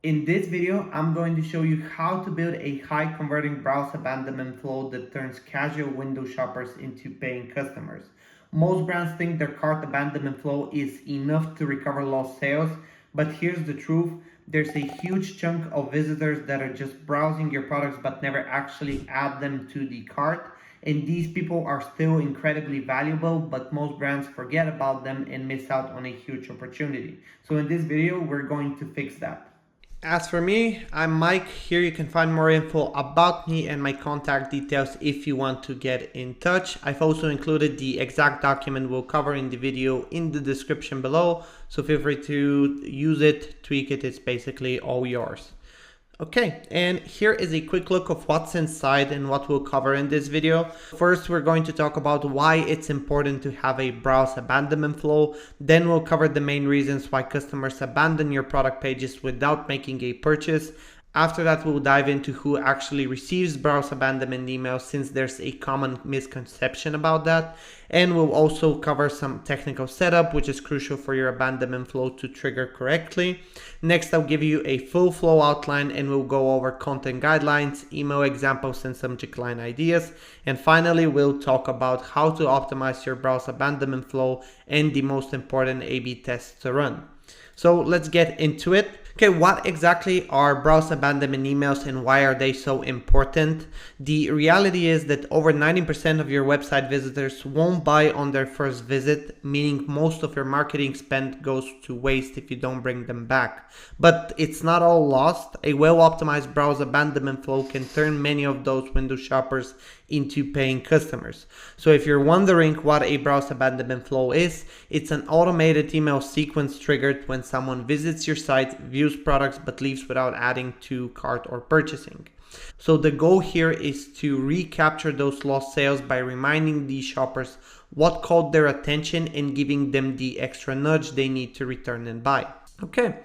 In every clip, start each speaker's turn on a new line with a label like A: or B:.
A: In this video, I'm going to show you how to build a high converting browse abandonment flow that turns casual window shoppers into paying customers. Most brands think their cart abandonment flow is enough to recover lost sales, but here's the truth. There's a huge chunk of visitors that are just browsing your products but never actually add them to the cart. And these people are still incredibly valuable, but most brands forget about them and miss out on a huge opportunity. So in this video, we're going to fix that. As for me, I'm Mike. Here you can find more info about me and my contact details if you want to get in touch. I've also included the exact document we'll cover in the video in the description below, so feel free to use it, tweak it, it's basically all yours. Okay, and here is a quick look of what's inside and what we'll cover in this video. First, we're going to talk about why it's important to have a browse abandonment flow. Then we'll cover the main reasons why customers abandon your product pages without making a purchase. After that, we'll dive into who actually receives browse abandonment emails, since there's a common misconception about that. And we'll also cover some technical setup, which is crucial for your abandonment flow to trigger correctly. Next, I'll give you a full flow outline and we'll go over content guidelines, email examples, and subject line ideas. And finally, we'll talk about how to optimize your browse abandonment flow and the most important A/B tests to run. So let's get into it. Okay, what exactly are browse abandonment emails and why are they so important? The reality is that over 90% of your website visitors won't buy on their first visit, meaning most of your marketing spend goes to waste if you don't bring them back. But it's not all lost. A well-optimized browse abandonment flow can turn many of those window shoppers into paying customers. So if you're wondering what a browse abandonment flow is, it's an automated email sequence triggered when someone visits your site, views products, but leaves without adding to cart or purchasing. So the goal here is to recapture those lost sales by reminding these shoppers what caught their attention and giving them the extra nudge they need to return and buy. Okay.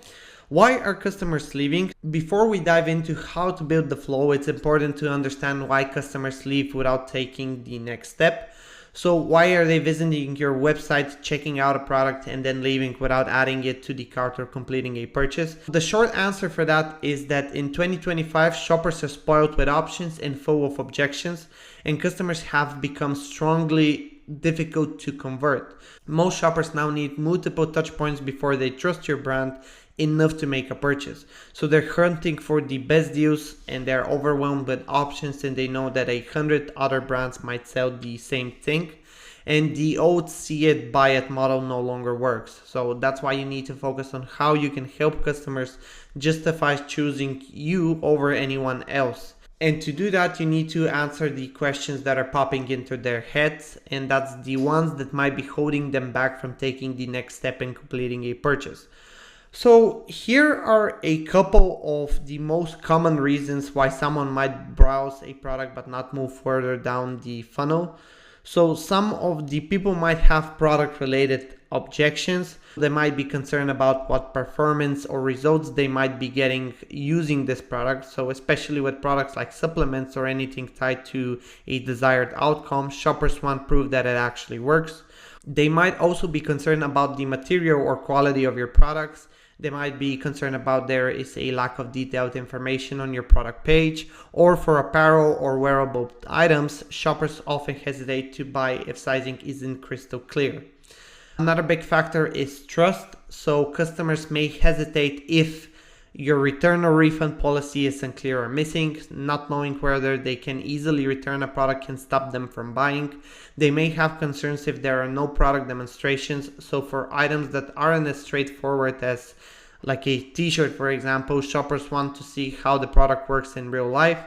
A: Why are customers leaving? Before we dive into how to build the flow, it's important to understand why customers leave without taking the next step. So why are they visiting your website, checking out a product, and then leaving without adding it to the cart or completing a purchase? The short answer for that is that in 2025, shoppers are spoiled with options and full of objections, and customers have become strongly difficult to convert. Most shoppers now need multiple touch points before they trust your brand enough to make a purchase. So they're hunting for the best deals and they're overwhelmed with options, and they know that 100 other brands might sell the same thing. And the old see it, buy it model no longer works. So that's why you need to focus on how you can help customers justify choosing you over anyone else. And to do that, you need to answer the questions that are popping into their heads, and that's the ones that might be holding them back from taking the next step and completing a purchase. So here are a couple of the most common reasons why someone might browse a product but not move further down the funnel. So some of the people might have product related objections. They might be concerned about what performance or results they might be getting using this product. So especially with products like supplements or anything tied to a desired outcome, shoppers want proof that it actually works. They might also be concerned about the material or quality of your products. They might be concerned about there is a lack of detailed information on your product page, or for apparel or wearable items, shoppers often hesitate to buy if sizing isn't crystal clear. Another big factor is trust. So customers may hesitate if your return or refund policy is unclear or missing. Not knowing whether they can easily return a product can stop them from buying. They may have concerns if there are no product demonstrations. So for items that aren't as straightforward as like a t-shirt, for example, shoppers want to see how the product works in real life.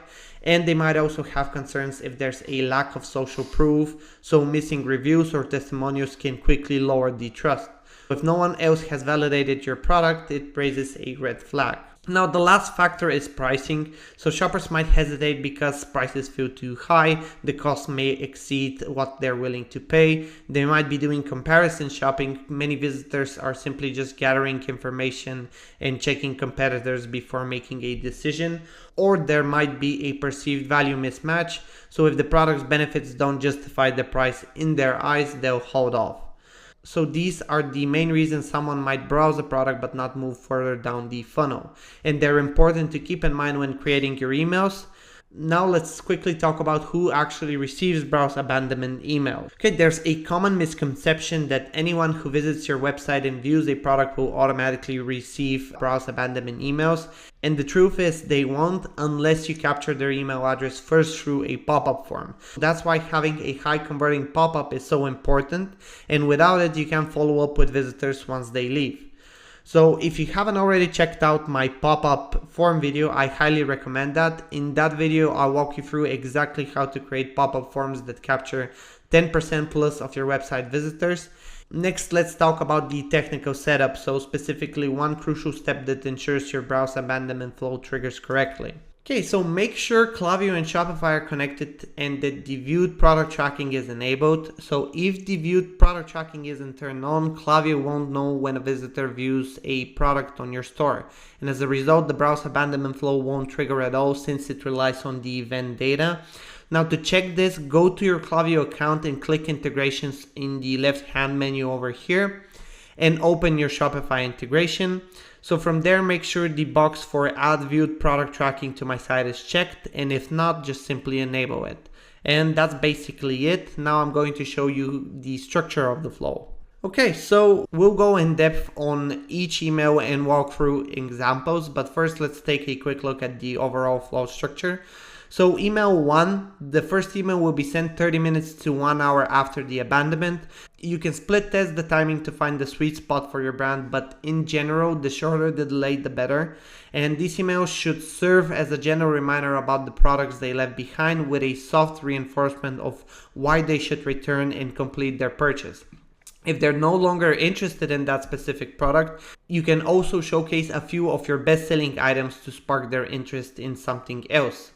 A: And they might also have concerns if there's a lack of social proof. So missing reviews or testimonials can quickly lower the trust. If no one else has validated your product, it raises a red flag. Now, the last factor is pricing. So shoppers might hesitate because prices feel too high. The cost may exceed what they're willing to pay. They might be doing comparison shopping. Many visitors are simply just gathering information and checking competitors before making a decision. Or there might be a perceived value mismatch. So if the product's benefits don't justify the price in their eyes, they'll hold off. So these are the main reasons someone might browse a product but not move further down the funnel. And they're important to keep in mind when creating your emails. Now let's quickly talk about who actually receives browse abandonment emails. Okay, there's a common misconception that anyone who visits your website and views a product will automatically receive browse abandonment emails. And the truth is they won't unless you capture their email address first through a pop-up form. That's why having a high converting pop-up is so important. And without it, you can follow up with visitors once they leave. So if you haven't already checked out my pop-up form video, I highly recommend that. In that video, I'll walk you through exactly how to create pop-up forms that capture 10% plus of your website visitors. Next, let's talk about the technical setup. So specifically one crucial step that ensures your browse abandonment flow triggers correctly. Okay, so make sure Klaviyo and Shopify are connected and that the viewed product tracking is enabled. So if the viewed product tracking isn't turned on, Klaviyo won't know when a visitor views a product on your store. And as a result, the browse abandonment flow won't trigger at all since it relies on the event data. Now to check this, go to your Klaviyo account and click integrations in the left-hand menu over here and open your Shopify integration. So from there, make sure the box for add viewed product tracking to my site is checked, and if not, just simply enable it. And that's basically it. Now I'm going to show you the structure of the flow. Okay, so we'll go in depth on each email and walk through examples, but first let's take a quick look at the overall flow structure. So email 1, the first email will be sent 30 minutes to 1 hour after the abandonment. You can split test the timing to find the sweet spot for your brand, but in general, the shorter the delay, the better. And these emails should serve as a general reminder about the products they left behind with a soft reinforcement of why they should return and complete their purchase. If they're no longer interested in that specific product, you can also showcase a few of your best-selling items to spark their interest in something else.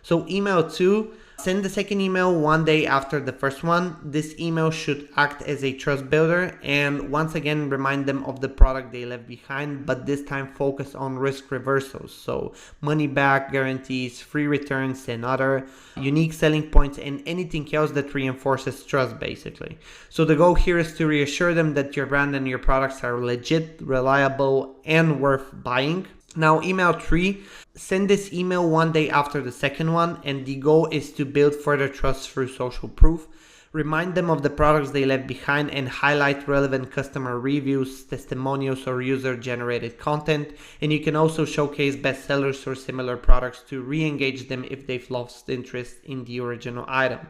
A: So email 2, send the second email 1 day after the first one. This email should act as a trust builder and once again remind them of the product they left behind, but this time focus on risk reversals. So money back guarantees, free returns and other unique selling points and anything else that reinforces trust basically. So the goal here is to reassure them that your brand and your products are legit, reliable and worth buying. Now email 3, send this email 1 day after the second one and the goal is to build further trust through social proof. Remind them of the products they left behind and highlight relevant customer reviews, testimonials or user generated content. And you can also showcase bestsellers or similar products to re-engage them if they've lost interest in the original item.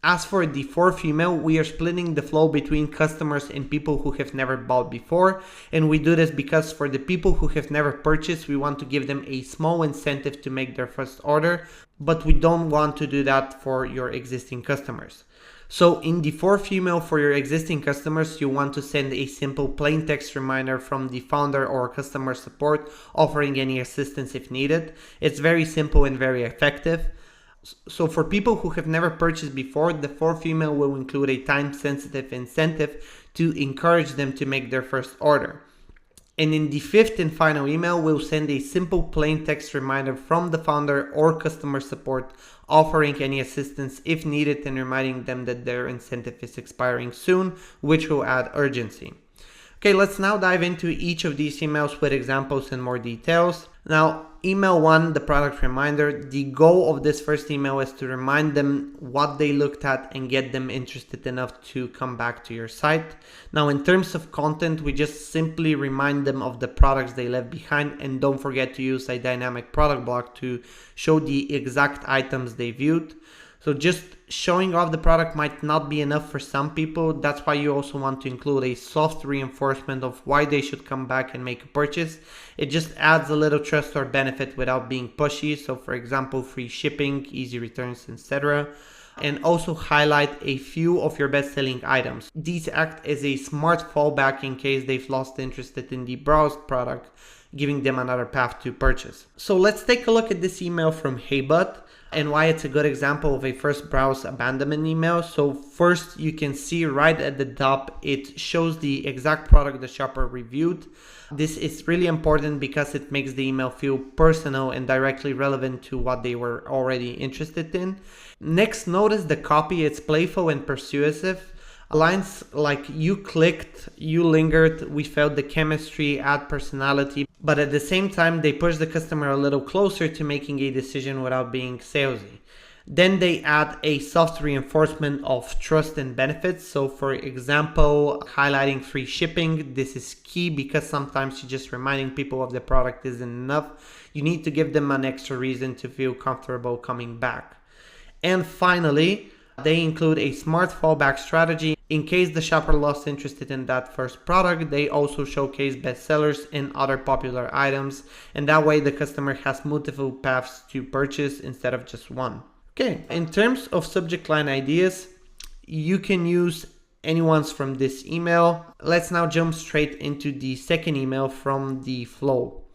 A: As for the fourth email, we are splitting the flow between customers and people who have never bought before. And we do this because for the people who have never purchased, we want to give them a small incentive to make their first order, but we don't want to do that for your existing customers. So in the fourth email for your existing customers, you want to send a simple plain text reminder from the founder or customer support offering any assistance if needed. It's very simple and very effective. So for people who have never purchased before, the fourth email will include a time-sensitive incentive to encourage them to make their first order. And in the fifth and final email, we'll send a simple plain text reminder from the founder or customer support offering any assistance if needed and reminding them that their incentive is expiring soon, which will add urgency. Okay, let's now dive into each of these emails with examples and more details. Now, email 1, the product reminder. The goal of this first email is to remind them what they looked at and get them interested enough to come back to your site. Now, in terms of content, we just simply remind them of the products they left behind and don't forget to use a dynamic product block to show the exact items they viewed. So just showing off the product might not be enough for some people. That's why you also want to include a soft reinforcement of why they should come back and make a purchase. It just adds a little trust or benefit without being pushy. So for example, free shipping, easy returns, etc. And also highlight a few of your best-selling items. These act as a smart fallback in case they've lost interest in the browsed product, giving them another path to purchase. So let's take a look at this email from HeyBud and why it's a good example of a first browse abandonment email. So first, you can see right at the top, it shows the exact product the shopper reviewed. This is really important because it makes the email feel personal and directly relevant to what they were already interested in. Next, notice the copy. It's playful and persuasive. Lines like "you clicked," "you lingered," "we felt the chemistry," "add personality," but at the same time they push the customer a little closer to making a decision without being salesy. Then they add a soft reinforcement of trust and benefits. So for example, highlighting free shipping. This is key because sometimes just reminding people of the product isn't enough. You need to give them an extra reason to feel comfortable coming back. And finally, they include a smart fallback strategy. In case the shopper lost interest in that first product, they also showcase bestsellers and other popular items. And that way the customer has multiple paths to purchase instead of just one. Okay, in terms of subject line ideas, you can use anyone's from this email. Let's now jump straight into the second email from the flow.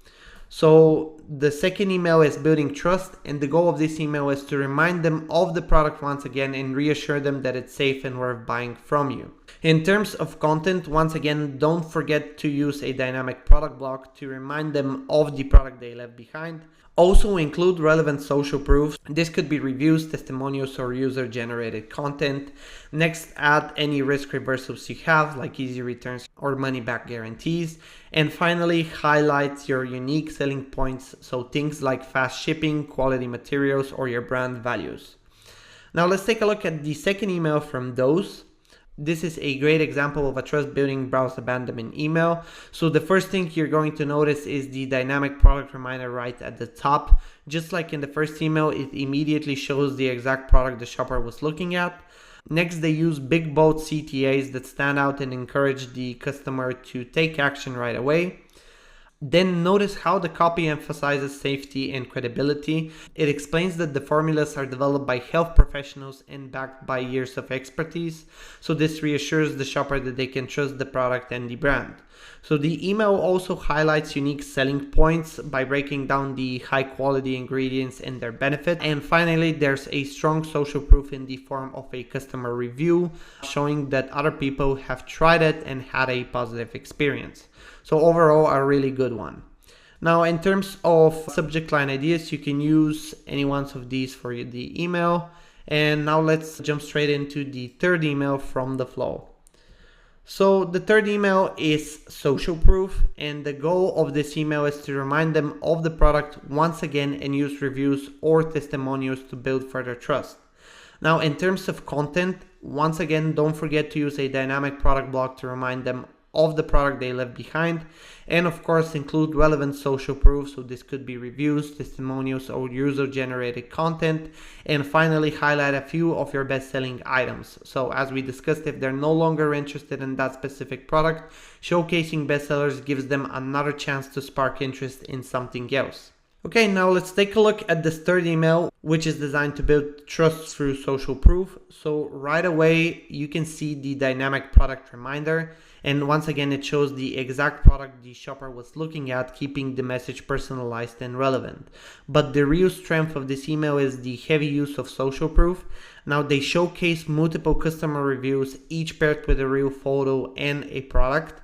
A: So the second email is building trust, and the goal of this email is to remind them of the product once again and reassure them that it's safe and worth buying from you. In terms of content, once again, don't forget to use a dynamic product block to remind them of the product they left behind. Also include relevant social proof. This could be reviews, testimonials, or user-generated content. Next, add any risk reversals you have, like easy returns or money-back guarantees. And finally, highlight your unique selling points, so things like fast shipping, quality materials, or your brand values. Now let's take a look at the second email from those. This is a great example of a trust building browse abandonment email. So the first thing you're going to notice is the dynamic product reminder right at the top. Just like in the first email, it immediately shows the exact product the shopper was looking at. Next, they use big bold CTAs that stand out and encourage the customer to take action right away. Then notice how the copy emphasizes safety and credibility. It explains that the formulas are developed by health professionals and backed by years of expertise. So this reassures the shopper that they can trust the product and the brand. So the email also highlights unique selling points by breaking down the high quality ingredients and their benefit. And finally, there's a strong social proof in the form of a customer review showing that other people have tried it and had a positive experience. So overall, a really good one. Now, in terms of subject line ideas, you can use any one of these for the email. And now let's jump straight into the third email from the flow. So the third email is social proof, and the goal of this email is to remind them of the product once again and use reviews or testimonials to build further trust. Now, in terms of content, once again, don't forget to use a dynamic product block to remind them of the product they left behind, and of course include relevant social proof. So this could be reviews, testimonials, or user generated content. And finally, highlight a few of your best selling items. So as we discussed, if they're no longer interested in that specific product, showcasing bestsellers gives them another chance to spark interest in something else. Okay, now let's take a look at this third email, which is designed to build trust through social proof. So right away, you can see the dynamic product reminder. And once again, it shows the exact product the shopper was looking at, keeping the message personalized and relevant. But the real strength of this email is the heavy use of social proof. Now they showcase multiple customer reviews, each paired with a real photo and a product.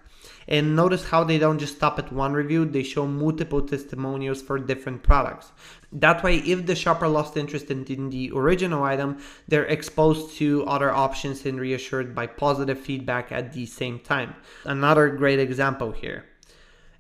A: And notice how they don't just stop at one review, they show multiple testimonials for different products. That way, if the shopper lost interest in the original item, they're exposed to other options and reassured by positive feedback at the same time. Another great example here.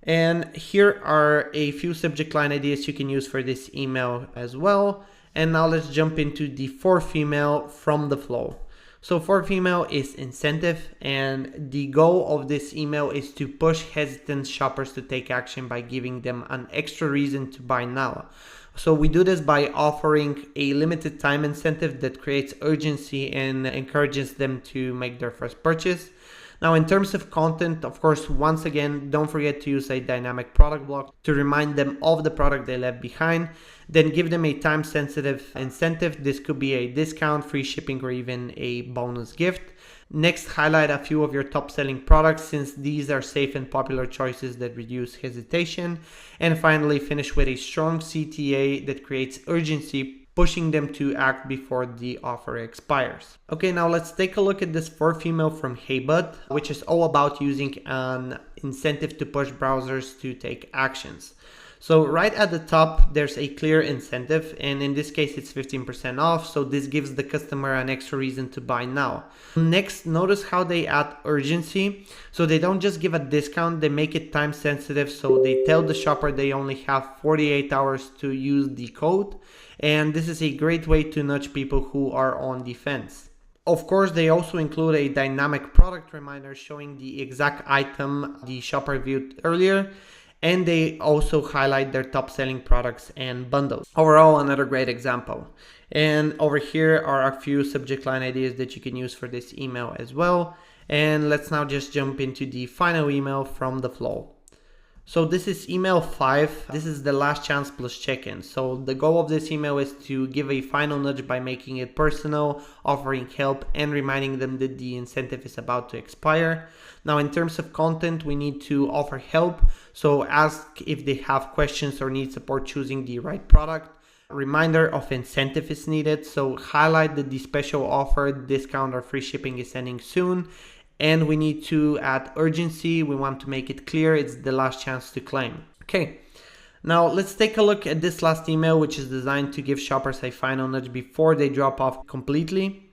A: And here are a few subject line ideas you can use for this email as well. And now let's jump into the fourth email from the flow. So fourth email is incentive, and the goal of this email is to push hesitant shoppers to take action by giving them an extra reason to buy now. So we do this by offering a limited time incentive that creates urgency and encourages them to make their first purchase. Now, in terms of content, of course, once again, don't forget to use a dynamic product block to remind them of the product they left behind. Then give them a time-sensitive incentive. This could be a discount, free shipping, or even a bonus gift. Next, highlight a few of your top-selling products, since these are safe and popular choices that reduce hesitation. And finally, finish with a strong CTA that creates urgency, pushing them to act before the offer expires. Okay, now let's take a look at this fourth email from HeyBud, which is all about using an incentive to push browsers to take actions. So right at the top, there's a clear incentive, and in this case, it's 15% off. So this gives the customer an extra reason to buy now. Next, notice how they add urgency. So they don't just give a discount, they make it time sensitive. So they tell the shopper they only have 48 hours to use the code. And this is a great way to nudge people who are on the fence. Of course, they also include a dynamic product reminder showing the exact item the shopper viewed earlier. And they also highlight their top selling products and bundles. Overall, another great example. And over here are a few subject line ideas that you can use for this email as well. And let's now just jump into the final email from the flow. So this is email 5. This is the last chance plus check-in. So the goal of this email is to give a final nudge by making it personal, offering help, and reminding them that the incentive is about to expire. Now, in terms of content, we need to offer help. So ask if they have questions or need support choosing the right product. A reminder of incentive is needed. So highlight that the special offer, discount, or free shipping is ending soon. And we need to add urgency. We want to make it clear it's the last chance to claim. Okay, now let's take a look at this last email, which is designed to give shoppers a final nudge before they drop off completely.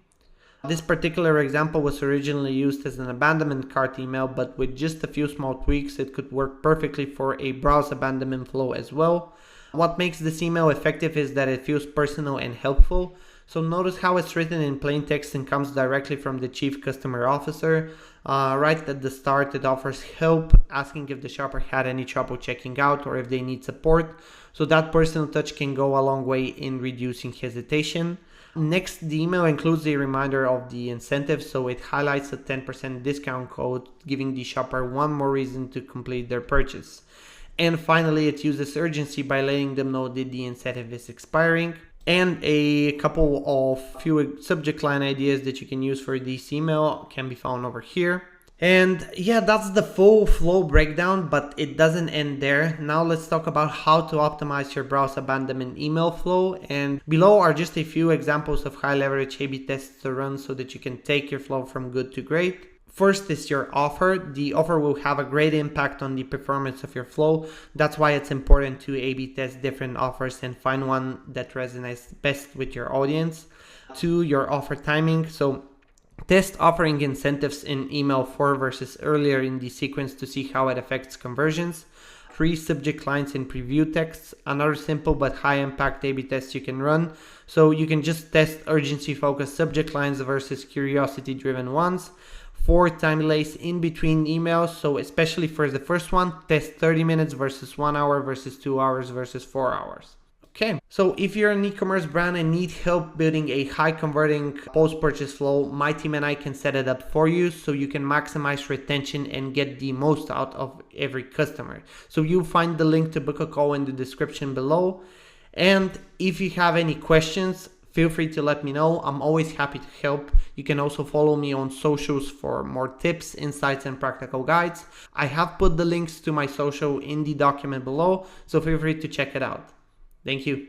A: This particular example was originally used as an abandonment cart email, but with just a few small tweaks, it could work perfectly for a browse abandonment flow as well. What makes this email effective is that it feels personal and helpful. So notice how it's written in plain text and comes directly from the Chief Customer Officer. Right at the start, it offers help, asking if the shopper had any trouble checking out or if they need support. So that personal touch can go a long way in reducing hesitation. Next, the email includes a reminder of the incentive, so it highlights a 10% discount code, giving the shopper one more reason to complete their purchase. And finally, it uses urgency by letting them know that the incentive is expiring. And a couple of few subject line ideas that you can use for this email can be found over here. And yeah, that's the full flow breakdown, but it doesn't end there. Now let's talk about how to optimize your browse abandonment email flow. And below are just a few examples of high leverage A/B tests to run so that you can take your flow from good to great. First is your offer. The offer will have a great impact on the performance of your flow. That's why it's important to A/B test different offers and find one that resonates best with your audience. 2, your offer timing. So test offering incentives in email 4 versus earlier in the sequence to see how it affects conversions. 3, subject lines in preview texts. Another simple but high impact A/B test you can run. So you can just test urgency focused subject lines versus curiosity driven ones. 4, time delays in between emails. So especially for the first one, test 30 minutes versus 1 hour versus 2 hours versus 4 hours. Okay, so if you're an e-commerce brand and need help building a high converting post-purchase flow, my team and I can set it up for you so you can maximize retention and get the most out of every customer. So you'll find the link to book a call in the description below. And if you have any questions, feel free to let me know. I'm always happy to help. You can also follow me on socials for more tips, insights, and practical guides. I have put the links to my social in the document below, so feel free to check it out. Thank you.